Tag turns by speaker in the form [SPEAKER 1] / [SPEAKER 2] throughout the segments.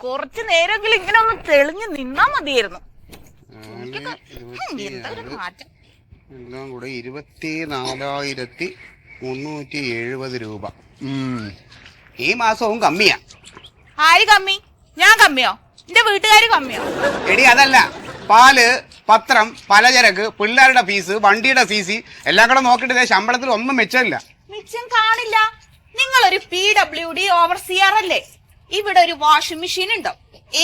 [SPEAKER 1] കുറച്ചു നേരമെങ്കിലും ഇങ്ങനെ ഒന്ന് തെളിഞ്ഞു നിന്നാ മതിയായിരുന്നു.
[SPEAKER 2] എല്ലാം കൂടെ 24,370 രൂപ. ഈ മാസവും കമ്മിയാ.
[SPEAKER 1] ആര് കമ്മി? ഞാൻ കമ്മിയോ? എന്റെ വീട്ടുകാര് കമ്മിയോ?
[SPEAKER 2] എടി അതല്ല, പാല്, പത്രം, പലചരക്ക്, പിള്ളേരുടെ ഫീസ്, വണ്ടിയുടെ ഫീസ് എല്ലാം കൂടെ നോക്കിയിട്ട് ശമ്പളത്തിൽ ഒന്നും മെച്ചമില്ല.
[SPEAKER 1] മിച്ചം കാണില്ല. നിങ്ങളൊരു PWD ഓവർസിയർ അല്ലേ? ഇവിടെ ഒരു വാഷിംഗ് മെഷീൻ ഉണ്ടോ,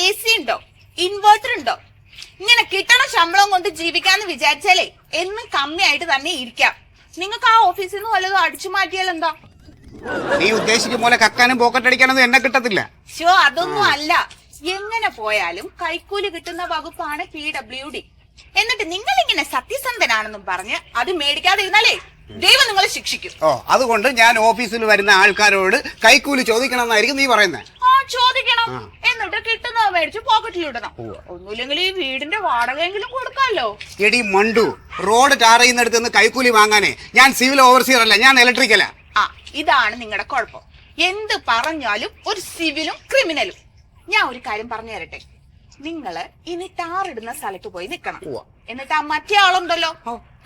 [SPEAKER 1] AC ഉണ്ടോ, ഇൻവേർട്ടർ ഉണ്ടോ? ഇങ്ങനെ കിട്ടണ ശമ്പളം കൊണ്ട് ജീവിക്കാന്ന് വിചാരിച്ചാലേ എന്നും കമ്മിയായിട്ട് തന്നെ ഇരിക്കാം. നിങ്ങൾക്ക് ആ ഓഫീസിൽ നിന്ന് വല്ലതും അടിച്ചു മാറ്റിയാൽ എന്താ?
[SPEAKER 2] നീ ഉദ്ദേശിക്കും പോലെ കക്കാനും പോക്കറ്റടിക്കാനൊന്നും എന്നെ കിട്ടത്തില്ല.
[SPEAKER 1] അതൊന്നും അല്ല. എങ്ങനെ പോയാലും കൈക്കൂലി കിട്ടുന്ന വകുപ്പാണ് PWD. എന്നിട്ട് നിങ്ങൾ ഇങ്ങനെ സത്യസന്ധനാണെന്നും പറഞ്ഞ് അത് മേടിക്കാതിരുന്നാലേ ദൈവം നിങ്ങളെ ശിക്ഷിക്കും.
[SPEAKER 2] അതുകൊണ്ട് ഞാൻ ഓഫീസിൽ വരുന്ന ആൾക്കാരോട് കൈക്കൂലി ചോദിക്കണം എന്നായിരിക്കും നീ പറയുന്നത്.
[SPEAKER 1] ചോദിക്കണം, എന്നിട്ട് കിട്ടുന്നത് മേടിച്ച് പോക്കറ്റിലിടണം. ഒന്നുമില്ലെങ്കിൽ ഈ വീടിന്റെ വാടകയെങ്കിലും കൊടുക്കാമല്ലോ.
[SPEAKER 2] എടി മണ്ടു, റോഡ് ടാർ ചെയ്യുന്നിടത്ത് നിന്ന് കൈക്കൂലി വാങ്ങാനേ ഞാൻ സിവിൽ ഓവർസിയർ അല്ല, ഞാൻ ഇലക്ട്രിക്കലാ.
[SPEAKER 1] ഇതാണ് നിങ്ങളുടെ കുഴപ്പം. എന്ത് പറഞ്ഞാലും ഒരു സിവിലും ക്രിമിനലും. ഞാൻ ഒരു കാര്യം പറഞ്ഞു തരട്ടെ. നിങ്ങള് ഇനി ടാറിടുന്ന സ്ഥലത്ത് പോയി നിക്കണം. എന്നിട്ട് ആ മറ്റേ ആളുണ്ടല്ലോ,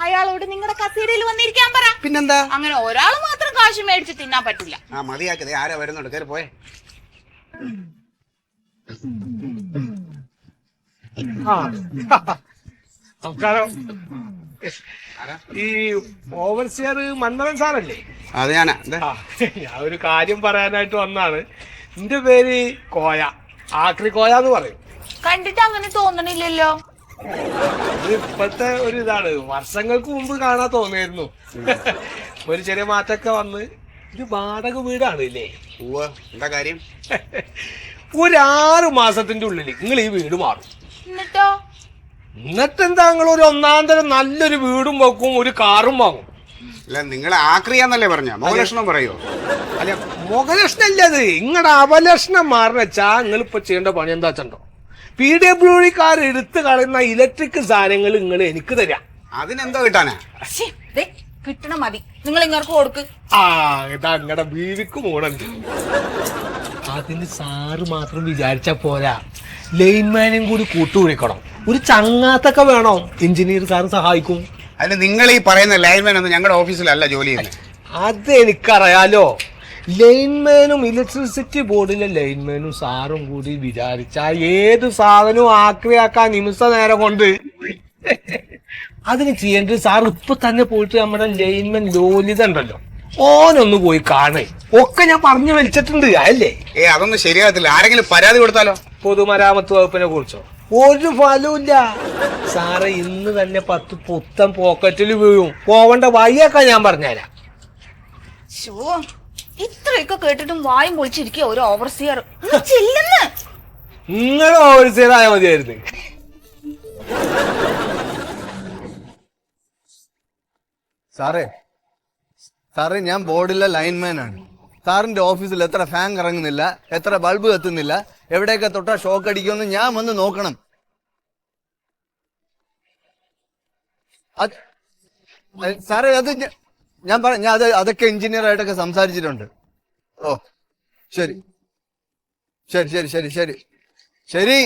[SPEAKER 1] അയാളോട് നിങ്ങളുടെ കസേരയിൽ വന്നിരിക്കാൻ പറ.
[SPEAKER 2] പിന്നെന്താ?
[SPEAKER 1] അങ്ങനെ ഒരാൾ മാത്രം കാശ് മേടിച്ച് തിന്നാൻ പറ്റില്ല.
[SPEAKER 2] മതിയാക്കതേ, ആരാ വരുന്നുണ്ട്, കയറി പോയെ.
[SPEAKER 3] നമസ്കാരം. ഈ ഓവർസിയർ മന്മഥൻ സാറല്ലേ?
[SPEAKER 2] അത് ഞാനാ.
[SPEAKER 3] ഞാൻ ഒരു കാര്യം പറയാനായിട്ട് വന്നാണ്. എന്റെ പേര് കോയ, ആക്രി കോയ എന്ന് പറയും.
[SPEAKER 1] കണ്ടിട്ട് അങ്ങനെ തോന്നണില്ലല്ലോ.
[SPEAKER 3] ഇപ്പോഴത്തെ ഒരു ഇതാണ്, വർഷങ്ങൾക്ക് മുമ്പ് കാണാൻ തോന്നിയിരുന്നു. ഒരു ചെറിയ മാറ്റമൊക്കെ വന്ന് ഇത് വാടക വീടാണ് ഇല്ലേ?
[SPEAKER 2] എന്താ കാര്യം?
[SPEAKER 3] ഒരു 6 മാസത്തിന്റെ ഉള്ളിൽ നിങ്ങൾ ഈ വീട് മാറും. എന്നിട്ടെന്താ നിങ്ങൾ ഒരു ഒന്നാന്തരം നല്ലൊരു വീടും വെക്കും, ഒരു കാറും വാങ്ങും.
[SPEAKER 2] അല്ല, നിങ്ങൾ ആക്രിയാന്നല്ലേ പറഞ്ഞ? മുഖലക്ഷണം പറയോ?
[SPEAKER 3] അല്ല, മുഖലക്ഷണം അല്ലത്, നിങ്ങളുടെ അവലക്ഷണം മാറുന്ന വെച്ചാ നിങ്ങൾ ഇപ്പൊ ചെയ്യേണ്ട പണി എന്താ വെച്ചോ, PWD എടുത്ത് കളയുന്ന ഇലക്ട്രിക് സാധനങ്ങൾ നിങ്ങൾ എനിക്ക് തരാം.
[SPEAKER 2] അതിനെന്തോ കിട്ടാനാ?
[SPEAKER 1] കിട്ടണ മതി, നിങ്ങൾ ഇങ്ങോട്ട് കൊടുക്ക്.
[SPEAKER 3] ഇതാ നിങ്ങളുടെ ബീവിക്ക് മോളുണ്ട്. അതിന് സാറ് മാത്രം വിചാരിച്ചാ പോരാ, ലൈൻമാനും കൂടി കൂട്ടുപിടിക്കണം. ഒരു ചങ്ങാത്തൊക്കെ വേണോ, എഞ്ചിനീയർ സാറ് സഹായിക്കും.
[SPEAKER 2] അതിന് നിങ്ങൾ ഈ പറയുന്ന ലൈൻമാൻ ഒന്നും ഞങ്ങളുടെ ഓഫീസിലല്ല ജോലി ചെയ്യുന്നത്.
[SPEAKER 3] അത് എനിക്കറിയാലോ. ലൈൻമാനും ഇലക്ട്രിസിറ്റി ബോർഡിലെ ലൈൻമാനും സാറും കൂടി വിചാരിച്ചാ ഏത് സാധനവും ആക്രിയാക്കാൻ നിമിഷ നേരം കൊണ്ട്. അതിന് ചെയ്യേണ്ടത് സാർ ഇപ്പൊ തന്നെ പോയിട്ട് നമ്മുടെ ലൈൻമാൻ ലോലിത ഉണ്ടല്ലോ, ഓനൊന്ന് പോയി കാണേ. ഒക്കെ ഞാൻ പറഞ്ഞു വലിച്ചിട്ടുണ്ട് അല്ലേ?
[SPEAKER 2] അതൊന്നും ശരിയാകത്തില്ല. ആരെങ്കിലും പരാതി കൊടുത്താലോ?
[SPEAKER 3] പൊതുമരാമത്ത് വകുപ്പിനെ കുറിച്ചോ? ഒരു ഫലമില്ല സാറേ. ഇന്ന് തന്നെ 10 പുത്തൻ പോക്കറ്റിൽ വീഴും. പോവണ്ട വഴിയൊക്കെ ഞാൻ പറഞ്ഞുതരാം.
[SPEAKER 1] ഇത്രയൊക്കെ കേട്ടിട്ടും വായും പൊളിച്ചിരിക്കുക ഒരു ഓവർസിയർ.
[SPEAKER 3] നിങ്ങൾ ഓവർസിയർ ആയാൽ മതിയായിരുന്നു.
[SPEAKER 4] സാറേ ഞാൻ ബോർഡിലെ ലൈൻമാൻ ആണ്. സാറിന്റെ ഓഫീസിൽ എത്ര ഫാൻ കറങ്ങുന്നില്ല, എത്ര ബൾബ് കത്തുന്നില്ല, എവിടെയൊക്കെ തൊട്ടാ ഷോക്ക് അടിക്കുമെന്ന് ഞാൻ വന്ന് നോക്കണം. സാറേ അത് ഞാൻ അതൊക്കെ എഞ്ചിനീയർ ആയിട്ടൊക്കെ സംസാരിച്ചിട്ടുണ്ട്. ശരി ശരി ശരി ശരി ശരി ശരി.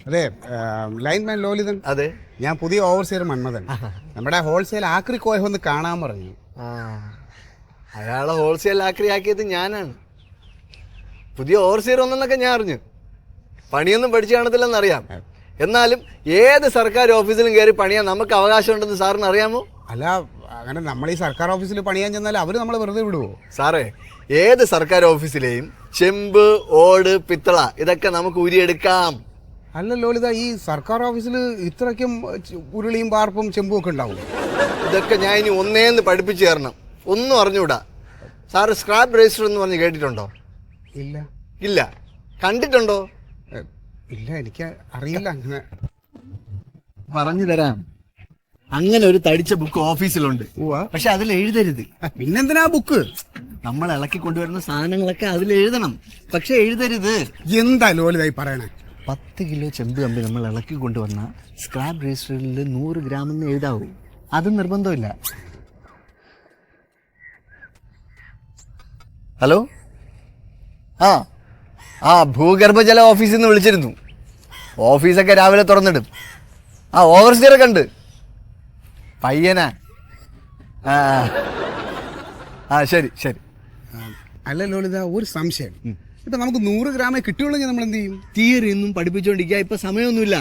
[SPEAKER 2] അതെ, ലൈൻമാൻ ലോലിതൻ.
[SPEAKER 4] അതെ,
[SPEAKER 2] ഞാൻ പുതിയ ഓവർസിയർ മന്മഥൻ. നമ്മുടെ ഹോൾസെയിൽ ആക്രി കോയ ഒന്ന് കാണാൻ പറഞ്ഞു.
[SPEAKER 4] അയാളെ ഹോൾസെയിൽ ആക്രിയാക്കിയത് ഞാനാണ്. പുതിയ ഓവർസിയർ ഒന്നെന്നൊക്കെ ഞാൻ അറിഞ്ഞു. പണിയൊന്നും പഠിച്ചു കാണത്തില്ലെന്നറിയാം. എന്നാലും ഏത് സർക്കാർ ഓഫീസിലും കയറി പണിയാൻ നമുക്ക് അവകാശമുണ്ടെന്ന് സാറിന് അറിയാമോ?
[SPEAKER 2] അല്ല, അങ്ങനെ നമ്മൾ ഈ സർക്കാർ ഓഫീസിൽ പണിയാൻ ചെന്നാൽ അവർ നമ്മളെ വെറുതെ വിടുവോ?
[SPEAKER 4] സാറേ, ഏത് സർക്കാർ ഓഫീസിലെയും ചെമ്പ്, ഓട്, പിത്തള ഇതൊക്കെ നമുക്ക് ഉരിയെടുക്കാം.
[SPEAKER 2] അല്ല ലോലിത, ഈ സർക്കാർ ഓഫീസിൽ ഇത്രയ്ക്കും ഉരുളിയും പാർപ്പും ചെമ്പും ഒക്കെ ഉണ്ടാവും?
[SPEAKER 4] ഇതൊക്കെ ഞാൻ ഇനി ഒന്നേന്ന് പഠിപ്പിച്ചു തരണം. ഒന്നും അറിഞ്ഞൂടാ. സാറ് സ്ക്രാപ്പ് രജിസ്റ്റർ എന്ന് പറഞ്ഞ് കേട്ടിട്ടുണ്ടോ?
[SPEAKER 2] ഇല്ല.
[SPEAKER 4] ഇല്ല. കണ്ടിട്ടുണ്ടോ?
[SPEAKER 2] ഇല്ല, എനിക്ക് അറിയില്ല. അങ്ങനെ
[SPEAKER 4] പറഞ്ഞു തരാം. അങ്ങനെ ഒരു തടിച്ച ബുക്ക് ഓഫീസിലുണ്ട്. പക്ഷെ അതിൽ എഴുതരുത്.
[SPEAKER 2] പിന്നെന്തിനാ ബുക്ക്?
[SPEAKER 4] നമ്മൾ ഇളക്കി കൊണ്ടുവരുന്ന സാധനങ്ങളൊക്കെ അതിൽ എഴുതണം, പക്ഷെ എഴുതരുത്.
[SPEAKER 2] എന്താ ലോലിതായി പറയണേ?
[SPEAKER 4] 10 കിലോ ചെമ്പ് കമ്പി നമ്മൾ ഇളക്കി കൊണ്ടുവന്ന സ്ക്രാപ്പ് രജിസ്റ്ററിൽ 100 ഗ്രാം എന്ന് എഴുതാവൂ. അത് നിർബന്ധമില്ല. ഹലോ ആ ആ ഭൂഗർഭജല ഓഫീസിൽ നിന്ന് വിളിച്ചിരുന്നു. ഓഫീസൊക്കെ രാവിലെ തുറന്നിടും. ആ ഓവർസിയറൊക്കെ ഉണ്ട്. പയ്യനാ? ആ ആ ശരി ശരി.
[SPEAKER 2] അല്ലല്ലോ ഇതാ ഒരു സംശയം. ഇപ്പൊ നമുക്ക് 100 ഗ്രാമേ കിട്ടുള്ളെങ്കിൽ നമ്മൾ എന്ത് ചെയ്യും?
[SPEAKER 4] തിയറി ഒന്നും പഠിപ്പിച്ചുകൊണ്ടിരിക്കുക ഇപ്പൊ സമയമൊന്നുമില്ല.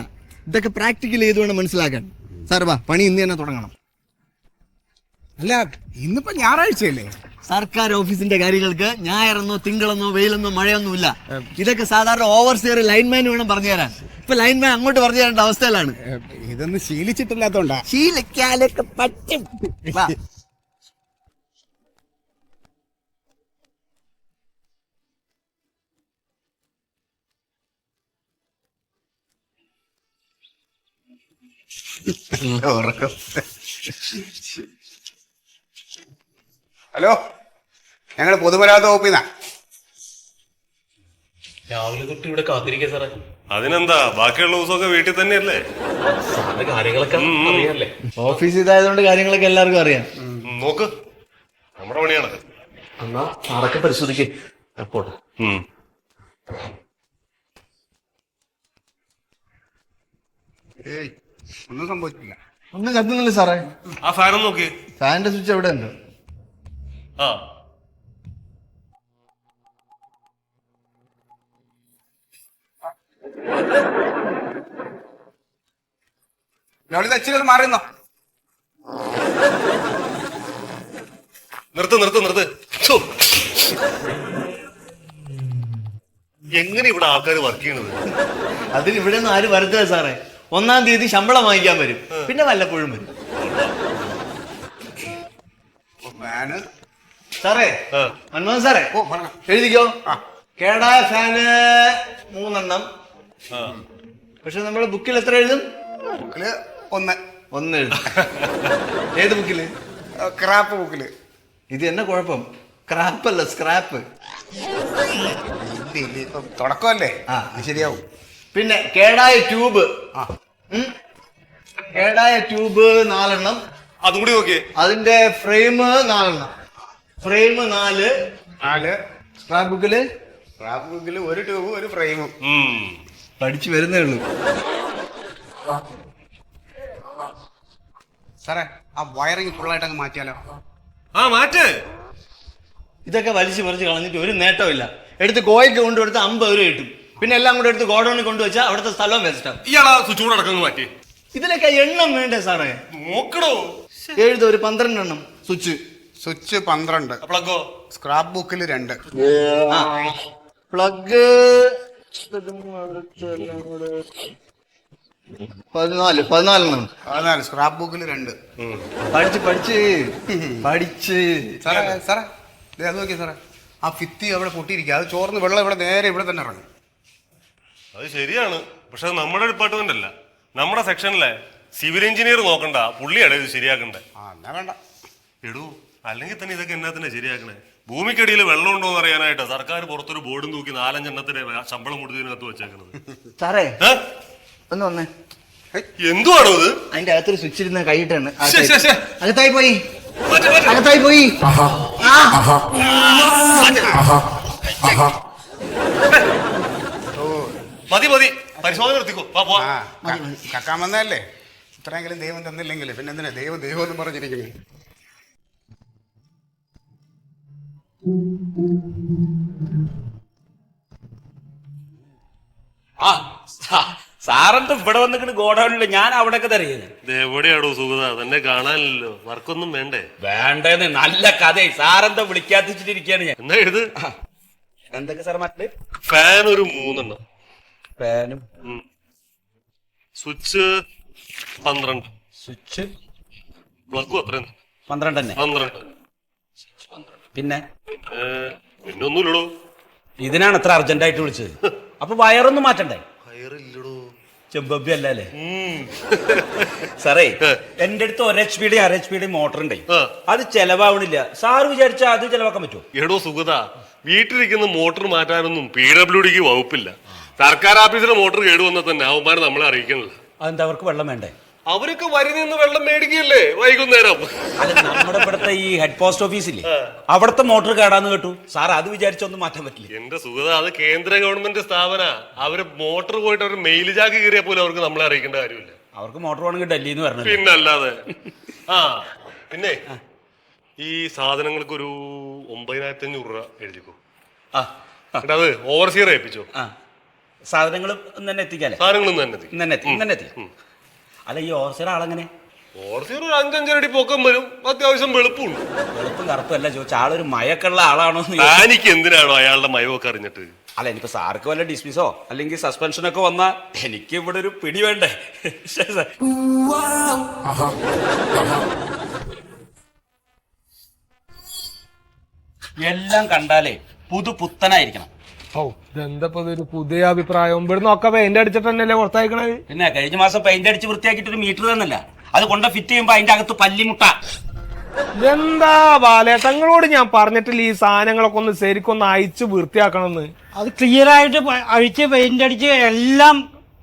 [SPEAKER 4] ഇതൊക്കെ പ്രാക്ടിക്കൽ ചെയ്ത് വേണം മനസ്സിലാക്കാൻ. സാർ വാ, പണി ഇന്ന് തന്നെ തുടങ്ങണം.
[SPEAKER 2] അല്ല ഇന്നിപ്പോ ഞായറാഴ്ചയല്ലേ?
[SPEAKER 4] സർക്കാർ ഓഫീസിന്റെ കാര്യങ്ങൾക്ക് ഞായറെന്നോ തിങ്കളെന്നോ വെയിലെന്നോ മഴയൊന്നുമില്ല. ഇതൊക്കെ സാധാരണ ഓവർസിയർ ലൈൻമാൻ വേണം പറഞ്ഞു തരാൻ. ഇപ്പൊ ലൈൻമാൻ അങ്ങോട്ട് പറഞ്ഞു തരേണ്ട അവസ്ഥയിലാണ്.
[SPEAKER 2] ഇതൊന്നും ശീലിച്ചിട്ടില്ലാത്തോണ്ടാ.
[SPEAKER 4] ശീലിക്കാനൊക്കെ പറ്റും. വാ.
[SPEAKER 2] ഹലോ, ഞങ്ങൾ പൊതുമരാമത്ത് വകുപ്പിന്നാ.
[SPEAKER 3] രാവിലെ തൊട്ട് ഇവിടെ കാത്തിരിക്കുക സാറേ.
[SPEAKER 5] അതിനെന്താ, ബാക്കിയുള്ള ദിവസമൊക്കെ വീട്ടിൽ തന്നെയല്ലേ?
[SPEAKER 3] സാറിന്റെ കാര്യങ്ങളൊക്കെ അറിയാല്ലേ?
[SPEAKER 4] ഓഫീസ് ഇതായതുകൊണ്ട് കാര്യങ്ങളൊക്കെ എല്ലാവർക്കും അറിയാം.
[SPEAKER 5] നോക്ക്, നമ്മുടെ പണിയാണ്.
[SPEAKER 3] എന്നാ സാറൊക്കെ പരിശോധിക്കേ. പോട്ടെ.
[SPEAKER 2] ഏയ് ഒന്നും സംഭവിച്ചില്ല.
[SPEAKER 4] ഒന്നും കത്തുന്നില്ല സാറേ.
[SPEAKER 5] ആ ഫാനും നോക്കി.
[SPEAKER 4] ഫാനിന്റെ സ്വിച്ച് എവിടെ ഉണ്ട്?
[SPEAKER 5] ആ
[SPEAKER 2] ലളിത ഇച്ചിരി മാറിയെന്നോ?
[SPEAKER 5] നിർത്ത്. ഛോ. എങ്ങനെ ഇവിടെ ആൾക്കാർ വർക്ക് ചെയ്യണത്?
[SPEAKER 4] അതിന് ഇവിടെ ഒന്നും ആരും വരുത്തില്ല സാറേ. 1-ാം തീയതി ശമ്പളം വാങ്ങിക്കാൻ വരും, പിന്നെ വല്ലപ്പോഴും വരും.
[SPEAKER 2] ഫാന്
[SPEAKER 4] സാറേ,
[SPEAKER 5] ആ.
[SPEAKER 4] മൻമോഹൻ സാറേ,
[SPEAKER 2] ഓ പറഞ്ഞോ.
[SPEAKER 4] എഴുതിക്കോ.
[SPEAKER 2] ആ.
[SPEAKER 4] കേടായ ഫാന് 3 എണ്ണം.
[SPEAKER 5] ആ.
[SPEAKER 4] പക്ഷെ നമ്മുടെ ബുക്കിൽ എത്ര എഴുതും?
[SPEAKER 2] ബുക്കില് 1
[SPEAKER 4] എഴുതും. ഏത് ബുക്കില്?
[SPEAKER 2] ക്രാപ്പ് ബുക്കില്.
[SPEAKER 4] ഇത് എന്നെ കുഴപ്പം, ക്രാപ്പല്ല സ്ക്രാപ്പ്.
[SPEAKER 2] ഇപ്പൊ തുടക്കമല്ലേ?
[SPEAKER 4] ആ.
[SPEAKER 2] ശരിയാവും.
[SPEAKER 4] പിന്നെ കേടായ ട്യൂബ്.
[SPEAKER 2] ആ.
[SPEAKER 4] കേടായ ട്യൂബ് 4 എണ്ണം.
[SPEAKER 5] അതും കൂടി നോക്കിയേ.
[SPEAKER 4] അതിന്റെ ഫ്രെയിം 4 എണ്ണം. ഫ്രെയിം 4. സ്ക്രാപ്പ് ബുക്കില്
[SPEAKER 2] ക്രാപ്പ് ബുക്കില് 1 ട്യൂബും 1 ഫ്രെയിമും.
[SPEAKER 4] പഠിച്ചു വരുന്നേ ഉള്ളൂ.
[SPEAKER 2] സാറേ, ആ വയറിങ് ഫുള്ളായിട്ട് അങ്ങ് മാറ്റിയാലോ?
[SPEAKER 5] ആ മാറ്റ്.
[SPEAKER 4] ഇതൊക്കെ വലിച്ചു പറിച്ച് കളഞ്ഞിട്ട് ഒരു നേട്ടമില്ല. എടുത്ത് കോയിക്ക് കൊണ്ടുകൊടുത്ത് 50 രൂപ കിട്ടും. പിന്നെ എല്ലാം കൂടെ എടുത്ത് ഗോഡൌണിൽ കൊണ്ടുവച്ചാൽ അവിടുത്തെ സ്ഥലവും വേസ്റ്റാവും.
[SPEAKER 5] ഇയാളാ സ്വിച്ച് കൂടെ അടക്കം മാറ്റി.
[SPEAKER 4] ഇതിലൊക്കെ എണ്ണം വേണ്ടേ സാറേ?
[SPEAKER 5] നോക്കടോ.
[SPEAKER 4] എഴുത ഒരു 12 എണ്ണം സ്വിച്ച്.
[SPEAKER 2] 12.
[SPEAKER 5] പ്ലഗോ?
[SPEAKER 2] സ്ക്രാപ്പ് ബുക്കിൽ 2.
[SPEAKER 4] പ്ലഗ് 14 എണ്ണം.
[SPEAKER 2] 14. സ്ക്രാപ്പ് ബുക്കിൽ 2.
[SPEAKER 4] പഠിച്ച്
[SPEAKER 2] സാറേ ദേ അത് നോക്കിയേ സാറേ, ആ ഭിത്തി അവിടെ പൊട്ടിയിരിക്കുക. അത് ചോർന്ന് വെള്ളം ഇവിടെ നേരെ ഇവിടെ തന്നെ ഇറങ്ങും.
[SPEAKER 5] അത് ശരിയാണ്, പക്ഷെ അത് നമ്മുടെ ഡിപ്പാർട്ട്മെന്റ് അല്ല. നമ്മുടെ സെക്ഷനിലെ സിവിൽ എഞ്ചിനീയർ നോക്കണ്ട, പുള്ളിയാണ് ഇത് ശരിയാക്കണ്ടേ.
[SPEAKER 2] എന്നാ വേണ്ട.
[SPEAKER 5] എടൂ, അല്ലെങ്കിൽ തന്നെ ഇതൊക്കെ എന്നാത്തിനാ ശരിയാക്കണേ? ഭൂമിക്കടിയിൽ വെള്ളം ഉണ്ടോ എന്ന് അറിയാനായിട്ട് സർക്കാർ പുറത്തൊരു ബോർഡും തൂക്കി 4-5 എണ്ണത്തിന് ശമ്പളം കൊടുത്തതിനകത്ത് വെച്ചേക്കണത്.
[SPEAKER 4] സാറേ ഒന്ന് വന്നേ.
[SPEAKER 5] എന്തുവാണോ ഇത്?
[SPEAKER 4] അതിന്റെ അകത്തൊരു സ്വിച്ച് ഇരുന്ന കൈയിട്ടാണ്.
[SPEAKER 5] ശ്ശെ.
[SPEAKER 4] അകത്തായി പോയി.
[SPEAKER 5] മതി പരിശോധന നിർത്തിക്കോ.
[SPEAKER 2] കക്കാൻ വന്നതല്ലേ, ഇത്രയെങ്കിലും ദൈവം തന്നില്ലെങ്കിൽ പിന്നെ എന്തിനാ ദൈവം എന്ന് പറഞ്ഞിരിക്കുന്നത്?
[SPEAKER 6] സാറെന്താ ഇവിടെ വന്നിട്ട് ഗോഡൌണില്? ഞാൻ അവിടെയൊക്കെ തറിയുന്നത്.
[SPEAKER 5] എവിടെയാടോ സുഗത, തന്നെ കാണാനില്ലല്ലോ. വർക്കൊന്നും വേണ്ടേ?
[SPEAKER 6] വേണ്ടേന്ന് നല്ല കഥ. സാറെന്താ വിളിക്കാത്തിരിക്കാണ് ഞാൻ.
[SPEAKER 5] എന്നാ എഴുത്.
[SPEAKER 6] എന്തൊക്കെ സാർ മറ്റേ?
[SPEAKER 5] ഫാൻ ഒരു 3 എണ്ണം.
[SPEAKER 6] ഫാനും
[SPEAKER 5] സ്വിച്ച് 12.
[SPEAKER 6] സ്വിച്ച്
[SPEAKER 5] പ്ലഗും അത്ര
[SPEAKER 6] 12 തന്നെ.
[SPEAKER 5] 12.
[SPEAKER 6] പിന്നെ
[SPEAKER 5] പിന്നെ ഒന്നുമില്ലടോ.
[SPEAKER 6] ഇതിനാണ് എത്ര അർജന്റ് ആയിട്ട് വിളിച്ചത്. അപ്പൊ വയറൊന്നും മാറ്റണ്ടേ?
[SPEAKER 5] വയറില്ലടോ.
[SPEAKER 6] ചെമ്പബി അല്ലേ സാറേ? എന്റെ അടുത്ത് 1 HP യുടെ 1/2 HP മോട്ടർ ഉണ്ട്. അത് ചെലവാവണില്ല. സാറ് വിചാരിച്ചാ അത് ചെലവാക്കാൻ പറ്റുമോ?
[SPEAKER 5] എടോ സുഗത, വീട്ടിലിരിക്കുന്ന മോട്ടോർ മാറ്റാനൊന്നും PWDക്ക് വകുപ്പില്ല. സർക്കാർ ഓഫീസിലെ മോട്ടോർ കേടുവന്നാൽ തന്നെ അവന്മാർ നമ്മളെ അറിയിക്കണില്ല.
[SPEAKER 6] അതെന്താ, അവർക്ക് വെള്ളം വേണ്ടേ?
[SPEAKER 5] അവരൊക്കെ വരി നിന്ന് വെള്ളം മേടിക്കുകയല്ലേ വൈകുന്നേരം.
[SPEAKER 6] അല്ല നമ്മുടെ ഇവിടുത്തെ ഈ ഹെഡ് പോസ്റ്റ് ഓഫീസില്ലേ അവിടുത്തെ മോട്ടോർ കേടാന്ന് കേട്ടു. സാർ അത് വിചാരിച്ചൊന്നും മാറ്റാൻ പറ്റില്ല.
[SPEAKER 5] എന്റെ സുഗത, അത് കേന്ദ്ര ഗവൺമെന്റ് സ്ഥാപന. അവര് മോട്ടോർ പോയിട്ട് അവർ മെയിൽ ജാക്ക് കീറിയ പോലും അവർക്ക് നമ്മളെ അറിയിക്കേണ്ട കാര്യമില്ല.
[SPEAKER 6] അവർക്ക് മോട്ടോർ വേണമെങ്കിൽ ഡൽഹിയിൽ നിന്ന് വരണം.
[SPEAKER 5] പിന്നല്ലാതെ. ആ പിന്നെ ഈ സാധനങ്ങൾക്ക് ഒരു 9,500 രൂപ എഴുതിക്കോ. എന്നിട്ട് അത് ഓവർസിയർ ഏൽപ്പിച്ചോ.
[SPEAKER 6] സാധനങ്ങൾ ഇന്ന് തന്നെ എത്തിക്കാല്ലേ?
[SPEAKER 5] സാധനങ്ങൾ ഇന്ന് തന്നെ
[SPEAKER 6] എത്തി. അല്ല ഈ ഓവർസിയർ ആളെങ്ങനെ?
[SPEAKER 5] ഓവർസിയർ ഒരു 5-5 അടി പൊക്കം വരും, അത്യാവശ്യം വെളുപ്പുണ്ട്.
[SPEAKER 6] വെളുപ്പും കറുപ്പും അല്ല ചോദിച്ചാൽ ആളൊരു മയക്കുള്ള ആളാണോ?
[SPEAKER 5] എനിക്ക് എന്തിനാണോ അയാളുടെ മയമൊക്കെ അറിഞ്ഞിട്ട്?
[SPEAKER 6] അല്ല ഇനിയിപ്പോ സാർക്ക് വല്ല ഡിസ്മിസോ അല്ലെങ്കിൽ സസ്പെൻഷനൊക്കെ വന്നാ എനിക്ക് ഇവിടെ ഒരു പിടി വേണ്ടേ? എല്ലാം കണ്ടാലേ പുതുപുത്തനായിരിക്കണം.
[SPEAKER 3] ഓ ഇതെന്താ ഒരു പുതിയ അഭിപ്രായം? ഇവിടുന്ന് ഒക്കെ പെയിന്റ് അടിച്ചിട്ട് തന്നെയല്ലേ പുറത്തയക്കണത്?
[SPEAKER 6] പിന്നെ കഴിഞ്ഞ മാസം പെയിന്റ് അടിച്ച് വൃത്തിയാക്കിയിട്ട് ഒരു മീറ്റർ തന്നല്ല, അത് കൊണ്ട് ഫിറ്റ് ചെയ്യുമ്പോ അതിന്റെ അകത്ത് പല്ലിമുട്ട.
[SPEAKER 3] എന്താ ബാലേട്ടങ്ങളോട് ഞാൻ പറഞ്ഞിട്ടില്ല ഈ സാധനങ്ങളൊക്കെ ഒന്ന് ശരിക്കൊന്ന് അയച്ച് വൃത്തിയാക്കണമെന്ന്?
[SPEAKER 7] അത് ക്ലിയർ ആയിട്ട് അഴിച്ച് പെയിന്റ് അടിച്ച് എല്ലാം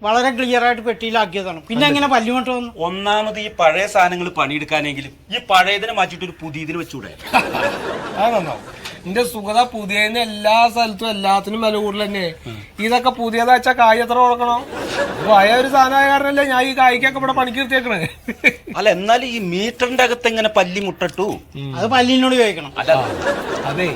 [SPEAKER 7] വളരെ ക്ലിയർ ആയിട്ട് പെട്ടിയിലാക്കിയതാണ്. പിന്നെ എങ്ങനെ പല്ലുമുട്ട വന്നു?
[SPEAKER 6] ഒന്നാമത് ഈ പഴയ സാധനങ്ങൾ പണിയെടുക്കാനെങ്കിലും ഈ പഴയതിനെ മാറ്റിട്ട് ഒരു പുതിയതിന് വെച്ചൂടെ?
[SPEAKER 3] അത് നന്നാവും. എന്റെ സുഗത പുതിയതിന് എല്ലാ സ്ഥലത്തും എല്ലാത്തിനും വില കൂടുതൽ തന്നെ. ഇതൊക്കെ പുതിയതാ വെച്ചാ കായ് എത്ര കൊടുക്കണം? പഴയ ഒരു സാധനമായ കാരണല്ലേ ഞാൻ ഈ കായ്ക്കൊക്കെ ഇവിടെ പണിക്ക് നിർത്തിയേക്കണേ.
[SPEAKER 6] അല്ല എന്നാലും ഈ മീറ്ററിന്റെ അകത്ത് എങ്ങനെ പല്ലി മുട്ടട്ടു?
[SPEAKER 7] അത് പല്ലിനോട് ചോദിക്കണം.
[SPEAKER 6] അല്ല
[SPEAKER 3] അതെ,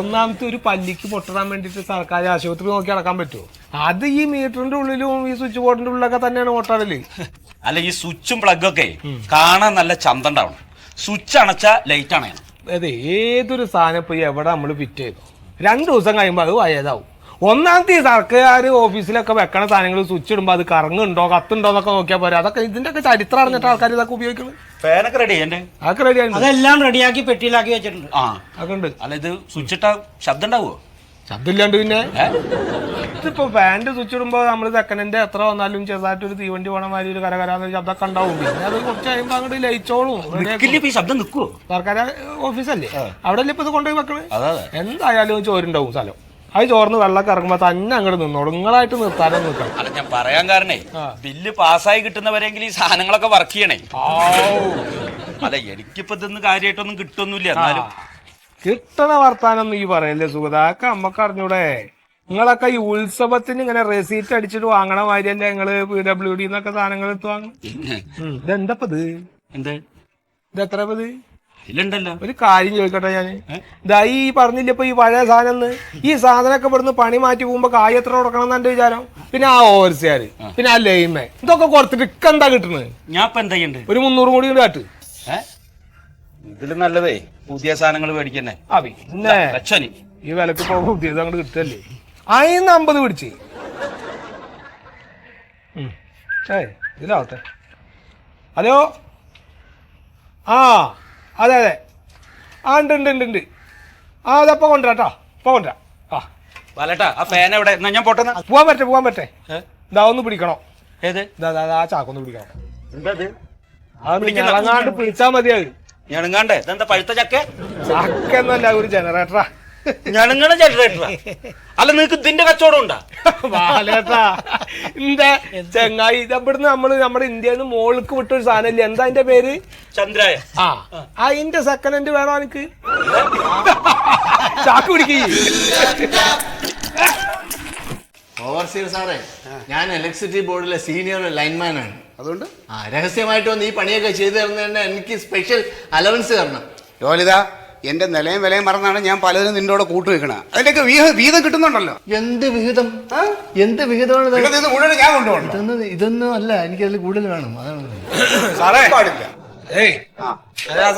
[SPEAKER 3] ഒന്നാമത്തെ ഒരു പല്ലിക്ക് പൊട്ടിടാൻ വേണ്ടിട്ട് സർക്കാർ ആശുപത്രി നോക്കി നടക്കാൻ പറ്റുമോ? അത് ഈ മീറ്ററിന്റെ ഉള്ളിലും ഈ സ്വിച്ച് ബോർഡിന്റെ ഉള്ളിലൊക്കെ തന്നെയാണ് പൊട്ടാടല്.
[SPEAKER 6] അല്ല ഈ സ്വിച്ചും പ്ലഗും ഒക്കെ കാണാൻ നല്ല ചന്തം ഉണ്ടാവണം. സ്വിച്ച് അണച്ചാ ലൈറ്റ് അണയണം.
[SPEAKER 3] അതെ, ഏതൊരു സാധനം ഇപ്പൊ എവിടെ നമ്മൾ ഫിറ്റ് ചെയ്തു 2 ദിവസം കഴിയുമ്പോൾ അത് വയതാവും. ഒന്നാമത്തെ ഈ സർക്കാർ ഓഫീസിലൊക്കെ വെക്കണ സാധനങ്ങൾ സ്വിച്ച് ഇടുമ്പോൾ അത് കറങ്ങുണ്ടോ കത്തുണ്ടോ എന്നൊക്കെ നോക്കിയാൽ പോരാ. അതൊക്കെ ഇതിന്റെ ഒക്കെ ചരിത്രം അറിഞ്ഞിട്ട് ആൾക്കാർ ഇതൊക്കെ ഉപയോഗിക്കുന്നത്.
[SPEAKER 6] ഫാനൊക്കെ റെഡി എന്റെ
[SPEAKER 3] അതൊക്കെ റെഡിയാണ്.
[SPEAKER 7] അതെല്ലാം റെഡിയാക്കി പെട്ടിയിലാക്കി വെച്ചിട്ടുണ്ട്.
[SPEAKER 3] അതൊക്കെ ഉണ്ട്.
[SPEAKER 6] അല്ല ഇത് സ്വിച്ച് ഇട്ടാ ശബ്ദം ഉണ്ടാവുമോ?
[SPEAKER 3] ശബ്ദമില്ലാണ്ട് പിന്നെ ഇതിപ്പോ ഫാൻ്റെ സ്വിച്ച് ഇടുമ്പോൾ നമ്മൾ സെക്കൻഡിന്റെ എത്ര വന്നാലും ചെറുതായിട്ടൊരു തീവണ്ടി പോണ മാതിരി ഒരു കരകരാന്ന് ശബ്ദമൊക്കെ ഉണ്ടാവും. പിന്നെ അത് കുറച്ച് കഴിയുമ്പോൾ അങ്ങോട്ട് ലയിച്ചോളും.
[SPEAKER 6] ശബ്ദം നിൽക്കുവോ?
[SPEAKER 3] സർക്കാർ ഓഫീസല്ലേ, അവിടെ അല്ലേ ഇപ്പൊ ഇത് കൊണ്ടുപോയി വെക്കണേ. എന്തായാലും ചോരുണ്ടാവും സ്ഥലം. അത് ചോർന്ന് വെള്ളമൊക്കെ ഇറങ്ങുമ്പോ തന്നെ അങ്ങോട്ട് നിന്നോളൂ. നിങ്ങളായിട്ട് നിർത്താനും നിൽക്കണം.
[SPEAKER 6] അല്ല ഞാൻ പറയാൻ കാരണേ ബില്ല് പാസ്സായി കിട്ടുന്നവരെങ്കിലും ഈ സാധനങ്ങളൊക്കെ വർക്ക് ചെയ്യണേ. അല്ല എനിക്കിപ്പോ ഇതൊന്നും കാര്യമായിട്ടൊന്നും കിട്ടുമൊന്നുമില്ല. എന്നാലും
[SPEAKER 3] കിട്ടണ വർത്താനൊന്നും ഈ പറയല്ലേ സുഗതാക്ക, നമ്മക്ക് അറിഞ്ഞൂടെ? നിങ്ങളൊക്കെ ഈ ഉത്സവത്തിന് ഇങ്ങനെ റെസീറ്റ് അടിച്ചിട്ട് വാങ്ങണ മാതിരിയല്ലേ നിങ്ങള് PWD എന്നൊക്കെ സാധനങ്ങൾ എടുത്ത് വാങ്ങും. ഇതെന്തപ്പത്?
[SPEAKER 6] എന്ത്
[SPEAKER 3] ഇത് എത്ര ഇത്?
[SPEAKER 6] ഇതിലുണ്ടല്ലോ
[SPEAKER 3] ഒരു കാര്യം ചോദിക്കട്ടെ ഞാന്. ഇതാ ഈ പറഞ്ഞില്ല ഇപ്പൊ ഈ പഴയ സാധനം, ഈ സാധനമൊക്കെ ഇവിടുന്ന് പണി മാറ്റി പോകുമ്പോ കായ് എത്ര കൊടുക്കണം എന്ന് എന്റെ വിചാരം. പിന്നെ ആ ഓവർസിയർ, പിന്നെ ആ ലെയിമേ, ഇതൊക്കെ കൊടുത്തിട്ട് എന്താ കിട്ടുന്നത്?
[SPEAKER 6] ഞാൻ ഇപ്പൊ എന്താ ചെയ്യണ്ട്?
[SPEAKER 3] ഒരു 300 കൂടി കാട്ട്.
[SPEAKER 6] ഇതില് നല്ലതേ പുതിയ സാധനങ്ങൾ മേടിക്കുന്നേ.
[SPEAKER 3] പിന്നെ ഈ വിലക്ക് ഇപ്പൊ പുതിയത് അങ്ങോട്ട് കിട്ടല്ലേ. 50 പിടിച്ച് ഇതിലാവട്ടെ. ഹലോ, ആ അതെ അതെ, ആ ഉണ്ട് ഉണ്ട് ഉണ്ട് ഉണ്ട്. ആ അതപ്പോ കൊണ്ടുവരാട്ടോ, ഇപ്പൊ കൊണ്ടുവരാം.
[SPEAKER 6] വലട്ടാ ആ ഫാൻ എവിടെ? ഞാൻ പോട്ടെ.
[SPEAKER 3] പോവാൻ പറ്റേ. ഇതാ ഒന്ന് പിടിക്കണോ?
[SPEAKER 6] ഏത്?
[SPEAKER 3] ആ ചാക്കൊന്ന് പിടിക്കണം. അത് ഞങ്ങളങ്ങാണ്ട് പിടിച്ചാ മതി. അത്
[SPEAKER 6] ഞണങ്ങാണ്ടേ? ഇതെന്താ പഴുത്ത ചക്ക?
[SPEAKER 3] ചക്കന്നല്ല, ഒരു ജനറേറ്ററാ.
[SPEAKER 6] ഞണങ്ങണ ജനറേറ്ററാ? അല്ല നിനക്ക് ഇതിന്റെ കച്ചവടം ഉണ്ടാ?
[SPEAKER 3] ബാലേട്ടാ എന്താ ചെങ്ങായി, ഇതവിടുന്ന് നമ്മുടെ ഇന്ത്യയിൽ നിന്ന് മോൾക്ക് വിട്ടൊരു സാധനം ഇല്ലേ, എന്താ അതിന്റെ പേര്?
[SPEAKER 6] ചന്ദ്രായ.
[SPEAKER 3] അതിന്റെ സെക്കൻഡ് ഹാൻഡ് വേണോ എനിക്ക്? ചാക്ക് പിടിക്കേ.
[SPEAKER 4] ഓവർസീർ സാറേ, ഞാൻ ഇലക്ട്രിസിറ്റി ബോർഡിലെ സീനിയർ ലൈൻമാൻ ആണ്. അതുകൊണ്ട് രഹസ്യമായിട്ട് വന്ന് ഈ പണിയൊക്കെ ചെയ്തു തരുന്നതിന് എനിക്ക് സ്പെഷ്യൽ അലവൻസ് തരണം.
[SPEAKER 2] ജോലിത, എന്റെ നിലയും വിലയും മറന്നാണ് ഞാൻ പലതിനും നിന്റെ കൂടെ കൂട്ടു വെക്കണത്. അതിന്റെയൊക്കെ വീതം കിട്ടുന്നുണ്ടല്ലോ.
[SPEAKER 4] എന്ത് വിഹിതം? എന്ത് വിഹിതമാണ്
[SPEAKER 2] മുഴുവൻ ഞാൻ കൊണ്ടുപോകണം.
[SPEAKER 4] ഇതൊന്നും അല്ല, എനിക്ക് അതിൽ കൂടുതൽ വേണം. അതാണ്
[SPEAKER 2] സാറേ പാടില്ല.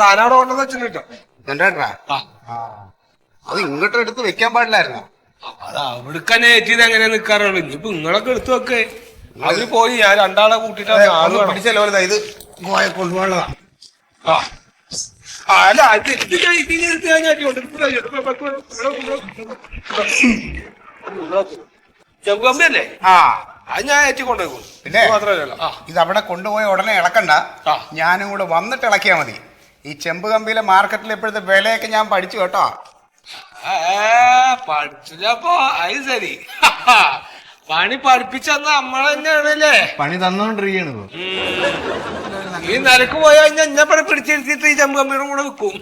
[SPEAKER 3] സാധനം അവിടെ കൊണ്ടുവന്ന് വെച്ചിട്ടോ.
[SPEAKER 2] ജനറേറ്ററാ? അത് ഇങ്ങോട്ട് എടുത്ത് വെക്കാൻ പാടില്ലായിരുന്നു.
[SPEAKER 3] അത് അവിടേക്ക് തന്നെ ഏറ്റിയത് എങ്ങനെ നിൽക്കാറുള്ളൂ. ഇനിയിപ്പോ നിങ്ങളൊക്കെ എടുത്തു വെക്കേ. അവര് പോയി, ഞാൻ 2 ആളെ കൂട്ടിട്ട്
[SPEAKER 2] പിടിച്ചല്ലോ. ഇത് കൊണ്ടുപോകാനുള്ളതാ.
[SPEAKER 3] അല്ല ചെമ്പല്ലേ? അത് ഞാൻ ഏറ്റി കൊണ്ടുപോകും.
[SPEAKER 2] പിന്നെ ഇത് അവിടെ കൊണ്ടുപോയി ഉടനെ ഇളക്കണ്ട, ഞാനും കൂടെ വന്നിട്ട് ഇളക്കിയാ മതി. ഈ ചെമ്പ് കമ്പിയിലെ മാർക്കറ്റിൽ ഇപ്പോഴത്തെ വിലയൊക്കെ ഞാൻ പഠിച്ചു കേട്ടോ.
[SPEAKER 3] പഠിച്ചപ്പോ അത് ശരി. പണി പഠിപ്പിച്ചെന്ന നമ്മളെ തന്നെയാണല്ലേ
[SPEAKER 4] പണി തന്നോണ്ടിരിക്കണ്.
[SPEAKER 3] ഈ നിലക്ക് പോയി കഴിഞ്ഞാൽ എന്നെ പല പിടിച്ചിരുത്തിയിട്ട് ഈ ചെമ്പ് കമ്പിയുടെ കൂടെ വെക്കും.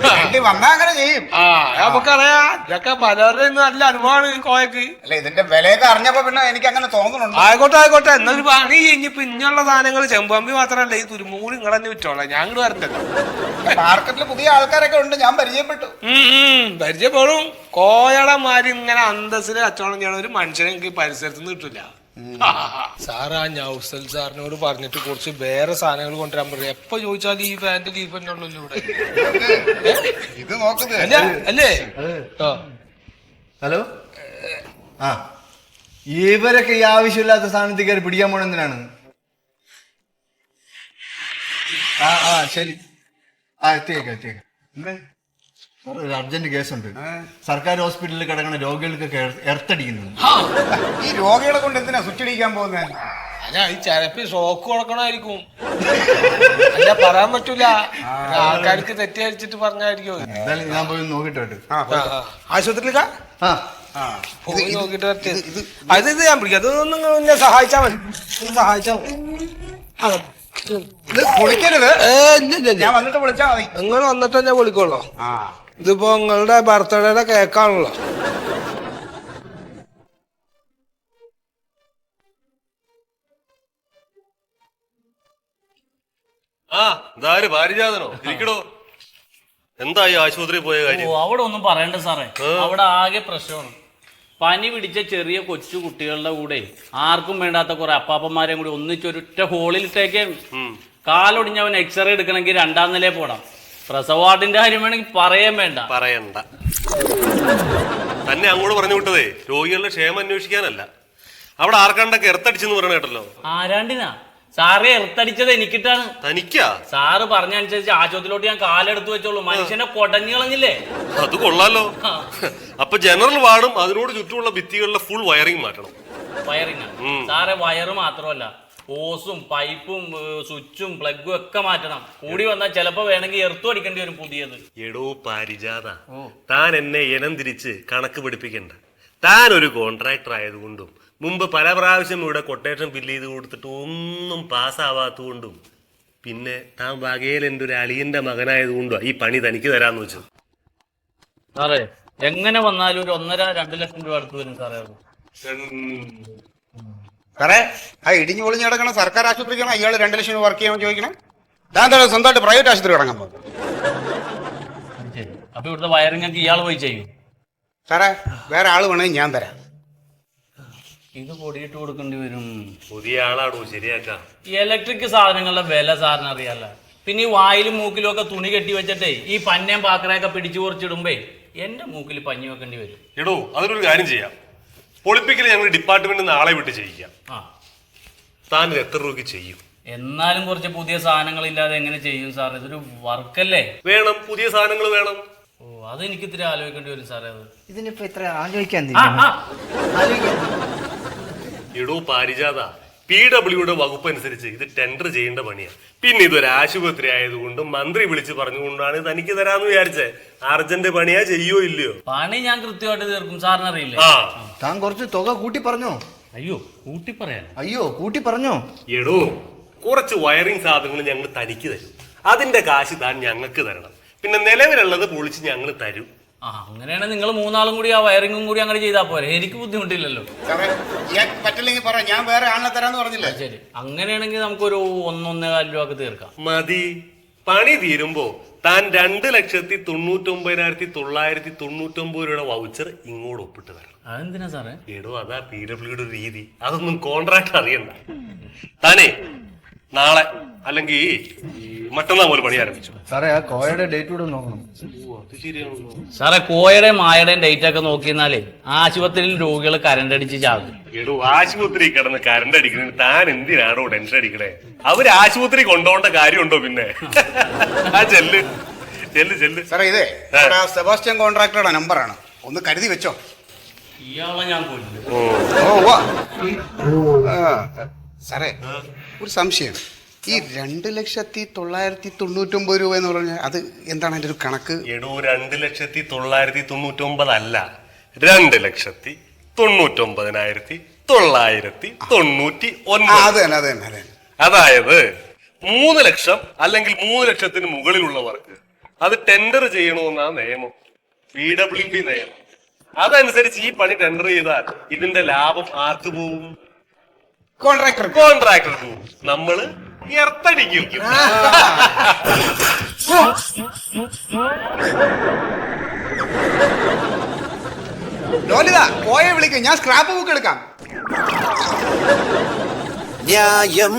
[SPEAKER 2] വേണ്ടി വന്നാ അങ്ങനെ ചെയ്യും.
[SPEAKER 3] ആ നമുക്കറിയാ, ഇതൊക്കെ പലരുടെ നല്ല അനുഭവമാണ് ഈ കോയക്ക്.
[SPEAKER 2] അല്ല ഇതിന്റെ വിലയൊക്കെ അറിഞ്ഞപ്പോ പിന്നെ എനിക്ക് അങ്ങനെ തോന്നുന്നുണ്ട്.
[SPEAKER 3] ആയിക്കോട്ടെ ആയിക്കോട്ടെ, എന്നൊരു പണി ഇനിയിപ്പോ ഇനിയുള്ള സാധനങ്ങൾ ചെമ്പമ്പി മാത്രമല്ല, ഈ തുരുമൂടി നിങ്ങളെ തന്നെ വിറ്റോളാം, ഞാൻ ഇങ്ങോട്ട് വരണ്ടല്ലോ.
[SPEAKER 2] മാർക്കറ്റിൽ പുതിയ ആൾക്കാരൊക്കെ ഉണ്ട്, ഞാൻ പരിചയപ്പെട്ടു.
[SPEAKER 3] പരിചയപ്പെടും. കോയടന്മാര് ഇങ്ങനെ അന്തസ്സിന് കച്ചവടം ചെയ്യണ ഒരു മനുഷ്യനെ എനിക്ക് പരിസരത്ത് നിന്ന് കിട്ടില്ല. സാർ ആ നൗസൽ സാറിനോട് പറഞ്ഞിട്ട് കുറച്ച് വേറെ സാധനങ്ങൾ കൊണ്ടുവരാൻ പറയും. എപ്പോ ചോദിച്ചാലും ഈ പാന്റ് ലീഫ് തന്നെ ഉള്ളല്ലോ ഇവിടെ.
[SPEAKER 2] ഇത് നോക്കുന്നത്
[SPEAKER 3] അല്ലേ?
[SPEAKER 4] ഹലോ. ആ ഇവരൊക്കെ ഈ ആവശ്യമില്ലാത്ത സാധനത്തിൽ കയറി പിടിക്കാൻ പോണ എന്തിനാണ്? ആ ശരി, എത്തിയേക്കാം. സാർ ഒരു അർജന്റ് കേസുണ്ട്. സർക്കാർ ഹോസ്പിറ്റലിൽ കിടക്കുന്ന രോഗികൾക്കൊക്കെ എർത്തടിക്കുന്നുണ്ട്.
[SPEAKER 2] ഈ രോഗികളെ കൊണ്ട് എന്തിനാ സുറ്റടിക്കാൻ പോകുന്നത്?
[SPEAKER 3] അല്ല ഈ ചിലപ്പോ ഷോക്ക് കൊടുക്കണമായിരിക്കും. അല്ല പറയാൻ പറ്റൂല, ആൾക്കാർക്ക് തെറ്റിദ്ധരിച്ചിട്ട് പറഞ്ഞായിരിക്കും.
[SPEAKER 4] എന്തായാലും ഞാൻ പോയി നോക്കിട്ട് വരട്ടെ.
[SPEAKER 3] ആശുപത്രിയിലാ പോയി
[SPEAKER 2] ഇത്
[SPEAKER 3] നോക്കിട്ട് വരട്ടെ. അത് ഞാൻ പിടിക്കാം, അതൊന്നും എന്നെ സഹായിച്ചാ മതി. സഹായിച്ചാ മതി.
[SPEAKER 2] ഇത് പൊളിക്കരുത്, ഞാൻ വന്നിട്ട് വിളിച്ചാ മതി.
[SPEAKER 3] നിങ്ങൾ വന്നിട്ട് ഞാൻ വിളിക്കോളൂ.
[SPEAKER 2] ആ
[SPEAKER 3] ഇതിപ്പോ നിങ്ങളുടെ ബർത്ത്ഡേയുടെ കേക്കാണല്ലോ.
[SPEAKER 5] ആ ഇതാര് പാരിജാതനോ? ഇരിക്കടോ. എന്തായി ആശുപത്രിയിൽ പോയ കാര്യം?
[SPEAKER 8] അവിടെ ഒന്നും പറയണ്ട സാറേ, അവിടെ ആകെ പ്രശ്നമാണ്. പനി പിടിച്ച ചെറിയ കൊച്ചു കുട്ടികളുടെ കൂടെ ആർക്കും വേണ്ടാത്ത കുറെ അപ്പാപ്പന്മാരെയും കൂടി ഒന്നിച്ചൊരുറ്റ ഹോളിലിട്ടേക്ക്. കാലൊടിഞ്ഞവൻ എക്സ്റേ എടുക്കണമെങ്കിൽ 2ാം നിലയിൽ പോടാം. പ്രസവവാർഡിന്റെ കാര്യം വേണമെങ്കിൽ പറയണ്ട.
[SPEAKER 5] തന്നെ അങ്ങോട്ട് പറഞ്ഞു വിട്ടതേ രോഗികളുടെ ക്ഷേമം അന്വേഷിക്കാനല്ല. അവിടെ ആർക്കാണ്ടൊക്കെ എർത്തടിച്ചെന്ന് പറയണ കേട്ടല്ലോ.
[SPEAKER 8] ആരാണ്ടിനാ സാറ് എർത്തടിച്ചത്? എനിക്കിട്ടാണ്.
[SPEAKER 5] തനിക്കാ?
[SPEAKER 8] സാറ് പറഞ്ഞനുസരിച്ച് ആശുപത്രിയിലോട്ട് ഞാൻ കാലെടുത്ത് വെച്ചോളൂ. മനുഷ്യനെ കൊടഞ്ഞു കളഞ്ഞില്ലേ?
[SPEAKER 5] അത് കൊള്ളാലോ. അപ്പൊ ജനറൽ വാർഡും അതിനോട് ചുറ്റുമുള്ള ഭിത്തികളിലെ ഫുൾ വയറിംഗ് മാറ്റണം.
[SPEAKER 8] വയറിംഗ് സാറേ? വയറ് മാത്രമല്ല, ഓസും പൈപ്പും സ്വിച്ചും പ്ലഗും ഒക്കെ മാറ്റണം. കൂടി വന്നാൽ ചിലപ്പോ വേണമെങ്കിൽ എർത്തു അടിക്കേണ്ടി വരും പുതിയത്.
[SPEAKER 5] എടോ പാരിജാത, താൻ എന്നെ ഇനം തിരിച്ച് കണക്ക് പിടിപ്പിക്കണ്ട. താൻ ഒരു കോൺട്രാക്ടർ ആയതുകൊണ്ടും മുമ്പ് പല പ്രാവശ്യം ഇവിടെ കൊട്ടേഷൻ ഫില്ല് ചെയ്ത് കൊടുത്തിട്ട് ഒന്നും പാസ്സാവാത്തതുകൊണ്ടും പിന്നെ താൻ വകയിൽ എൻ്റെ ഒരു അളിയന്റെ മകനായതുകൊണ്ടോ ഈ പണി തനിക്ക് തരാന്ന് വെച്ചത്.
[SPEAKER 8] സാറേ എങ്ങനെ വന്നാലും ഒരു 1.5-2 ലക്ഷം രൂപ അടുത്ത് വരും സാറേ.
[SPEAKER 2] സാറേ, ആ ഇടിഞ്ഞു പൊളിഞ്ഞ് കിടക്കണ സർക്കാർ ആശുപത്രിക്കാണ് അയാൾ 2 ലക്ഷം വർക്ക് ചെയ്യാൻ ചോദിക്കണേ. ഞാൻ എന്താ സ്വന്തമായിട്ട് പ്രൈവറ്റ് ആശുപത്രി തുടങ്ങാൻ പോകും?
[SPEAKER 8] അപ്പൊ ഇവിടുത്തെ വയറിംഗ് ഒക്കെ ഇയാൾ പോയി ചെയ്യും?
[SPEAKER 2] സാറേ വേറെ ആള് വേണമെങ്കിൽ ഞാൻ തരാം.
[SPEAKER 8] ഇത് പൊടിയിട്ട് കൊടുക്കേണ്ടി വരും.
[SPEAKER 5] പുതിയ ആളാടോ, ശരിയാക്കാം.
[SPEAKER 8] ഈ ഇലക്ട്രിക് സാധനങ്ങളുടെ വില സാറിന് അറിയാലോ. പിന്നെ ഈ വായിലും മൂക്കിലും ഒക്കെ തുണി കെട്ടി വെച്ചിട്ടേ ഈ പന്നയും പാക്കറയൊക്കെ പിടിച്ചു കുറച്ചിടുമ്പേ എന്റെ മൂക്കിൽ പഞ്ഞി വെക്കേണ്ടി വരും.
[SPEAKER 5] എടോ അതിനൊരു കാര്യം ചെയ്യാം. പൊളിപ്പിക്കൽ ഞങ്ങൾ ഡിപ്പാർട്ട്മെന്റ് നാളെ വിട്ട് ചെയ്യിക്കാം. താൻ ഇത് എത്ര രൂപയ്ക്ക് ചെയ്യും?
[SPEAKER 8] എന്നാലും കുറച്ച് പുതിയ സാധനങ്ങൾ ഇല്ലാതെ എങ്ങനെ ചെയ്യും സാർ? ഇതൊരു വർക്കല്ലേ?
[SPEAKER 5] വേണം, പുതിയ സാധനങ്ങൾ വേണം.
[SPEAKER 8] ഓ അതെനിക്ക് ഇത്തിരി ആലോചിക്കേണ്ടി വരും സാറേ. അത്
[SPEAKER 4] ഇതിനിപ്പോ ഇത്ര ആലോചിക്കാൻ
[SPEAKER 5] എടോ പാരിജാത, PWയുടെ വകുപ്പ് അനുസരിച്ച് ഇത് ടെൻഡർ ചെയ്യേണ്ട പണിയാണ്. പിന്നെ ഇതൊരു ആശുപത്രി ആയതുകൊണ്ട് മന്ത്രി വിളിച്ച് പറഞ്ഞുകൊണ്ടാണ് തനിക്ക് തരാന്ന് വിചാരിച്ചേ. അർജന്റ് പണിയാ, ചെയ്യോ ഇല്ലയോ?
[SPEAKER 8] പണി ഞാൻ കൃത്യമായിട്ട് തീർക്കും, സാറിനറിയില്ലേ?
[SPEAKER 4] താൻ കുറച്ച് തുക കൂട്ടി പറഞ്ഞോ?
[SPEAKER 8] അയ്യോ
[SPEAKER 4] കൂട്ടി പറഞ്ഞോ?
[SPEAKER 5] എടോ കുറച്ച് വയറിംഗ് സാധനങ്ങൾ ഞങ്ങൾ തനിക്ക് തരും. അതിന്റെ കാശ് താൻ ഞങ്ങൾക്ക് തരണം. പിന്നെ നിലവിലുള്ളത് പൊളിച്ച് ഞങ്ങൾ തരും.
[SPEAKER 8] അങ്ങനെയാണെങ്കിൽ നിങ്ങൾ 3 കൂടി ആ വയറിംഗും കൂടി അങ്ങനെ ചെയ്താൽ പോരെ, എനിക്ക് ബുദ്ധിമുട്ടില്ലല്ലോ.
[SPEAKER 2] പറ്റില്ലെങ്കിൽ പറ, ഞാൻ വേറെ ആളിനെ തരാന്ന് പറഞ്ഞില്ല.
[SPEAKER 8] ശരി, അങ്ങനെയാണെങ്കിൽ നമുക്കൊരു 1-1.25 രൂപക്ക് തീർക്കാം.
[SPEAKER 5] മതി. പണി തീരുമ്പോ താൻ 2,99,999 രൂപയുടെ വൗച്ചർ ഇങ്ങോട്ട് ഒപ്പിട്ട് തരണം.
[SPEAKER 8] അതെന്തിനാ സാറേ?
[SPEAKER 5] എടോ അതാ PWയുടെ രീതി. അതൊന്നും കോൺട്രാക്ട് അറിയണ്ട. താനേ നാളെ അല്ലെങ്കിൽ മറ്റന്നാൾ പോലെ പണി ആരംഭിച്ചു.
[SPEAKER 4] സാറേ ആ കോയയുടെ ഡേറ്റ് കൂടെ നോക്കണം.
[SPEAKER 8] സാറേ കോയയുടെയും മായയുടെയും ഡേറ്റ് ഒക്കെ നോക്കിയെന്നാലേ ആശുപത്രിയിൽ രോഗികൾ കരണ്ടടിച്ച് ചാകും.
[SPEAKER 5] എടോ ആശുപത്രി കിടന്ന് കരണ്ട് അടിക്കുന്നതിന് താൻ എന്തിനാണോ ടെൻഷൻ അടിക്കണേ? അവര് ആശുപത്രി കൊണ്ടുപോകേണ്ട കാര്യമുണ്ടോ? പിന്നെ ആ ചെല്ല്.
[SPEAKER 2] സാറേ ഇതേ സെബാസ്റ്റ്യൻ കോൺട്രാക്ടറുടെ നമ്പറാണ്, ഒന്ന് കരുതി വെച്ചോ.
[SPEAKER 8] ഇയാളെ ഞാൻ കൊല്ലും.
[SPEAKER 2] സാറേ ഒരു സംശയം, ഈ 2,999,000 രൂപ എന്ന് പറഞ്ഞാൽ അത് എന്താണ് അതിന്റെ ഒരു കണക്ക്?
[SPEAKER 5] എടോ 2,999,000 അല്ല, 2,99,999.
[SPEAKER 2] അത് തന്നെ.
[SPEAKER 5] അതായത് 3 ലക്ഷം അല്ലെങ്കിൽ 3 ലക്ഷത്തിന് മുകളിലുള്ളവർക്ക് അത് ടെൻഡർ ചെയ്യണമെന്നാ നിയമം, PWD നിയമം. അതനുസരിച്ച് ഈ പണി ടെൻഡർ ചെയ്താൽ ഇതിന്റെ ലാഭം ആർക്ക് പോവും?
[SPEAKER 2] കോൺട്രാക്ടർ
[SPEAKER 5] കോൺട്രാക്ടർക്ക് പോവും. നമ്മള് എർത്തടിക്കും.
[SPEAKER 2] ലോലിത പോയെ വിളിക്കും, ഞാൻ സ്ക്രാപ്പ് ബുക്ക് എടുക്കാം.
[SPEAKER 9] ന്യായം